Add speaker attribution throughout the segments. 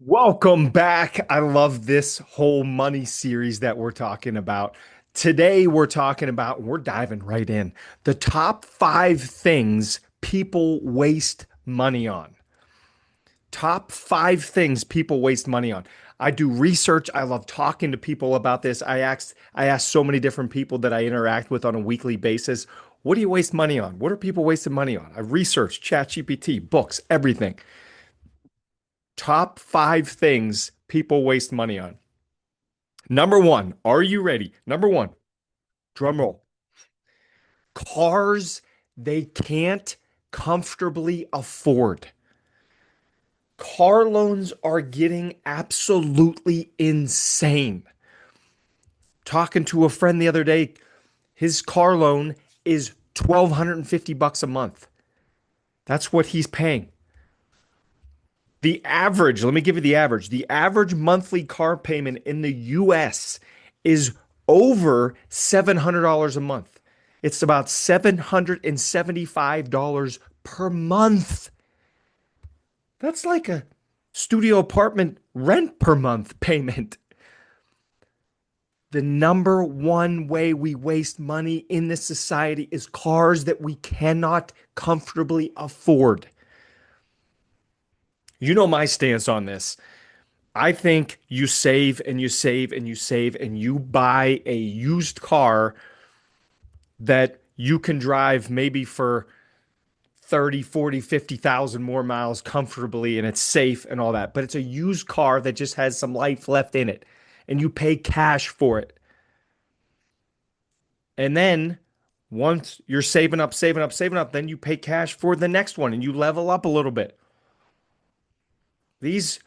Speaker 1: Welcome back. I love this whole money series that we're talking about. Today, we're diving right in. The top 5 things people waste money on. Top 5 things people waste money on. I do research. I love talking to people about this. I ask so many different people that I interact with on a weekly basis. What do you waste money on? What are people wasting money on? I research, ChatGPT, books, everything. Top 5 things people waste money on. Number one, are you ready? Number one, drum roll. Cars they can't comfortably afford. Car loans are getting absolutely insane. Talking to a friend the other day, his car loan is $1,250 a month. That's what he's paying. The average, let me give you the average. The average monthly car payment in the US is over $700 a month. It's about $775 per month. That's like a studio apartment rent per month payment. The number one way we waste money in this society is cars that we cannot comfortably afford. You know my stance on this. I think you save and you save and you save and you buy a used car that you can drive maybe for 30, 40, 50,000 more miles comfortably and it's safe and all that. But it's a used car that just has some life left in it and you pay cash for it. And then once you're saving up, saving up, saving up, then you pay cash for the next one and you level up a little bit. These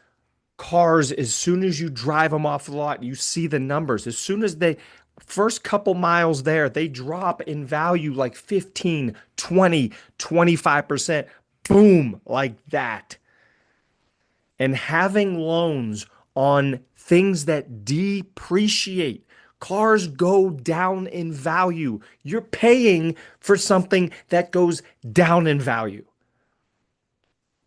Speaker 1: cars, as soon as you drive them off the lot, you see the numbers. As soon as they first couple miles there, they drop in value like 15, 20, 25%. Boom, like that. And having loans on things that depreciate. Cars go down in value. You're paying for something that goes down in value.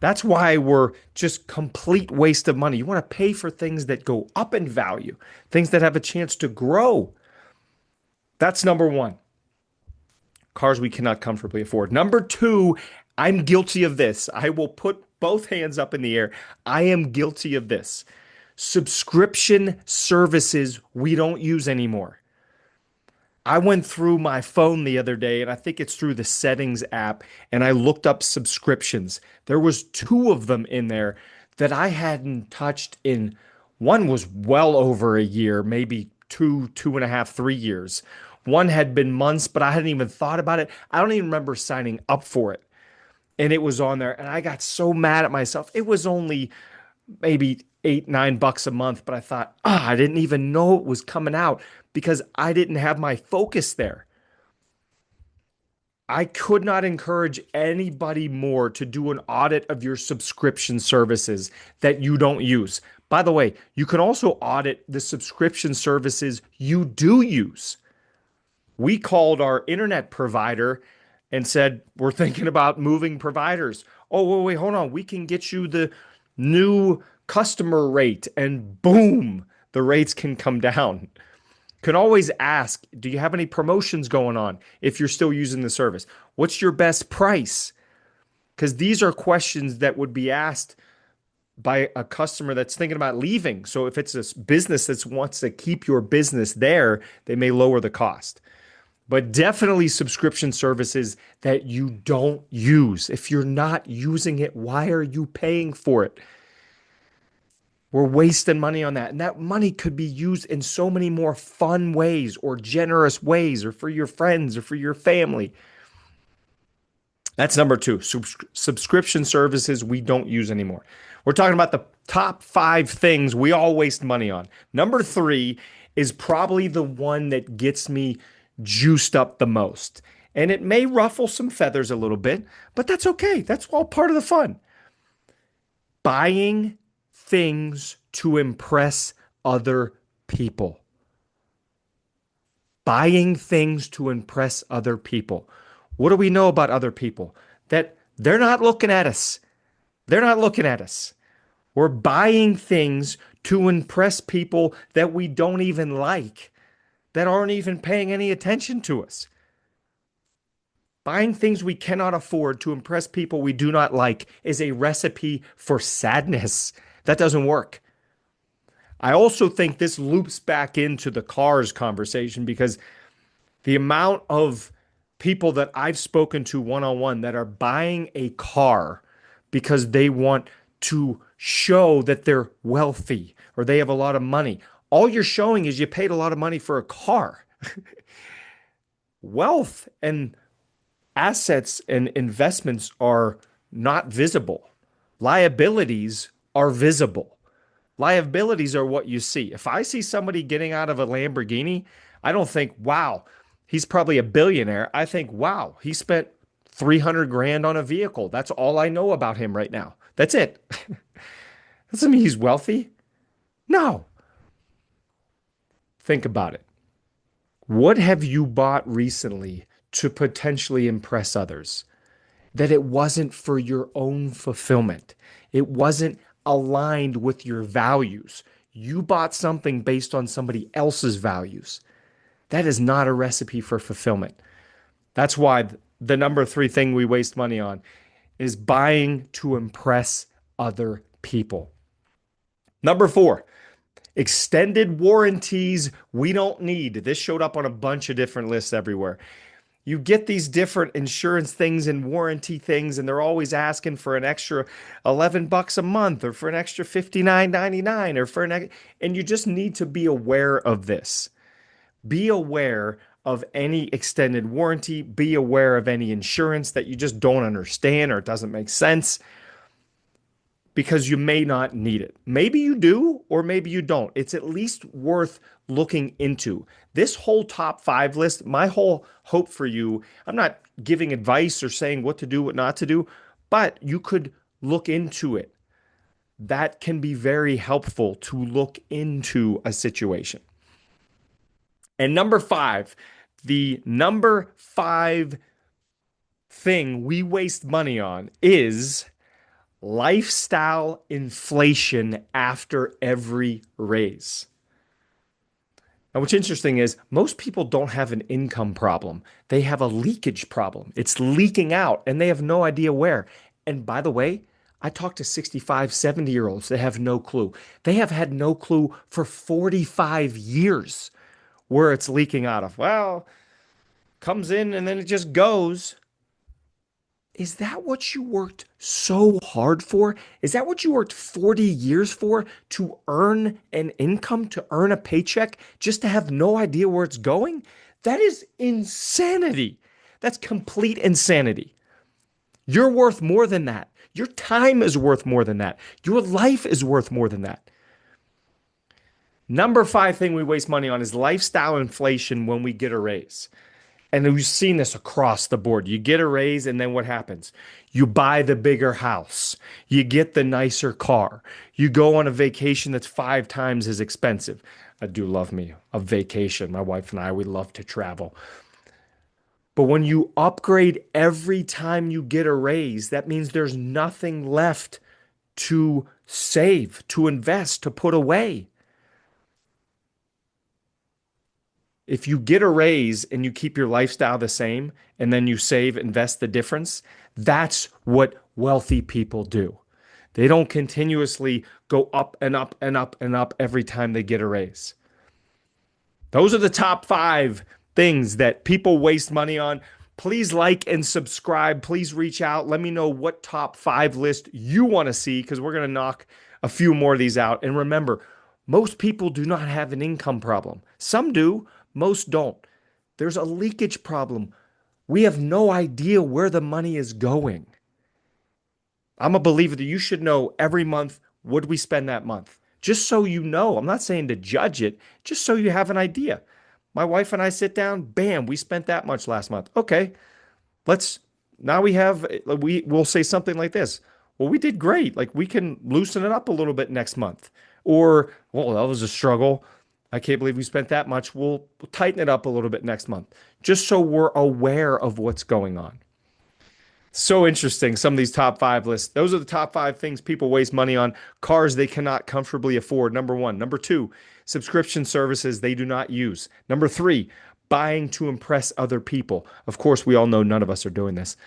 Speaker 1: That's why we're just complete waste of money. You want to pay for things that go up in value, things that have a chance to grow. That's number one. Cars we cannot comfortably afford. Number two, I'm guilty of this. I will put both hands up in the air. I am guilty of this. Subscription services we don't use anymore. I went through my phone the other day and I think it's through the settings app and I looked up subscriptions. There was two of them in there that I hadn't touched in one was well over a year, maybe two, 2.5, 3 years. One had been months, but I hadn't even thought about it. I don't even remember signing up for it. And it was on there and I got so mad at myself. It was only maybe 8, 9 bucks a month, but I thought, I didn't even know it was coming out because I didn't have my focus there. I could not encourage anybody more to do an audit of your subscription services that you don't use. By the way, you can also audit the subscription services you do use. We called our internet provider and said, we're thinking about moving providers. Oh, wait, hold on. We can get you the new customer rate, and boom, the rates can come down. Can always ask, do you have any promotions going on if you're still using the service? What's your best price? Because these are questions that would be asked by a customer that's thinking about leaving. So if it's a business that wants to keep your business there, they may lower the cost. But definitely subscription services that you don't use. If you're not using it, why are you paying for it? We're wasting money on that. And that money could be used in so many more fun ways or generous ways or for your friends or for your family. That's number two, subscription services we don't use anymore. We're talking about the top 5 things we all waste money on. Number three is probably the one that gets me juiced up the most. And it may ruffle some feathers a little bit, but that's okay. That's all part of the fun. Buying things to impress other people. Buying things to impress other people. What do we know about other people? That they're not looking at us. They're not looking at us. We're buying things to impress people that we don't even like, that aren't even paying any attention to us. Buying things we cannot afford to impress people we do not like is a recipe for sadness. That doesn't work. I also think this loops back into the cars conversation because the amount of people that I've spoken to one on one that are buying a car because they want to show that they're wealthy or they have a lot of money. All you're showing is you paid a lot of money for a car. Wealth and assets and investments are not visible. Liabilities are visible. Liabilities are what you see. If I see somebody getting out of a Lamborghini, I don't think, wow, he's probably a billionaire. I think, wow, he spent 300 grand on a vehicle. That's all I know about him right now. That's it. Doesn't mean he's wealthy. No. Think about it. What have you bought recently to potentially impress others? That it wasn't for your own fulfillment. It wasn't aligned with your values. You bought something based on somebody else's values. That is not a recipe for fulfillment. That's why the number three thing we waste money on is buying to impress other people. Number four, extended warranties we don't need. This showed up on a bunch of different lists everywhere. You get these different insurance things and warranty things, and they're always asking for an extra 11 bucks a month or for an extra 59.99 or for and you just need to be aware of this. Be aware of any extended warranty, be aware of any insurance that you just don't understand or it doesn't make sense because you may not need it. Maybe you do, or maybe you don't. It's at least worth looking into. This whole top five list, my whole hope for you, I'm not giving advice or saying what to do, what not to do, but you could look into it. That can be very helpful to look into a situation. And number five, the number five thing we waste money on is lifestyle inflation after every raise. Now, what's interesting is most people don't have an income problem. They have a leakage problem. It's leaking out and they have no idea where. And by the way, I talk to 65, 70-year-olds that have no clue. They have had no clue for 45 years where it's leaking out of. Well, comes in and then it just goes. Is that what you worked so hard for? Is that what you worked 40 years for? To earn an income, to earn a paycheck, just to have no idea where it's going? That is insanity. That's complete insanity. You're worth more than that. Your time is worth more than that. Your life is worth more than that. Number five thing we waste money on is lifestyle inflation when we get a raise. And we've seen this across the board. You get a raise, and then what happens? You buy the bigger house. You get the nicer car. You go on a vacation that's 5 times as expensive. I do love me a vacation. My wife and I, we love to travel. But when you upgrade every time you get a raise, that means there's nothing left to save, to invest, to put away. If you get a raise and you keep your lifestyle the same and then you save, invest the difference, that's what wealthy people do. They don't continuously go up and up and up and up every time they get a raise. Those are the top five things that people waste money on. Please like and subscribe. Please reach out. Let me know what top five list you want to see because we're going to knock a few more of these out. And remember, most people do not have an income problem. Some do. Most don't. There's a leakage problem. We have no idea where the money is going. I'm a believer that you should know every month what we spend that month. Just so you know. I'm not saying to judge it, just so you have an idea. My wife and I sit down, bam, we spent that much last month. Okay, let's now we'll say something like this. Well, we did great. Like we can loosen it up a little bit next month. Or, well, that was a struggle. I can't believe we spent that much. We'll tighten it up a little bit next month, just so we're aware of what's going on. So interesting. Some of these top five lists. Those are the top five things people waste money on. Cars they cannot comfortably afford. Number one. Number two, subscription services they do not use. Number three, buying to impress other people. Of course, we all know none of us are doing this.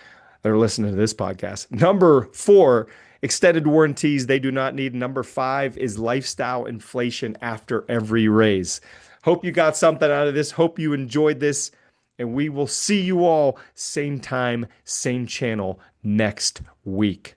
Speaker 1: They're listening to this podcast. Number four, extended warranties they do not need. Number five is lifestyle inflation after every raise. Hope you got something out of this. Hope you enjoyed this. And we will see you all same time, same channel next week.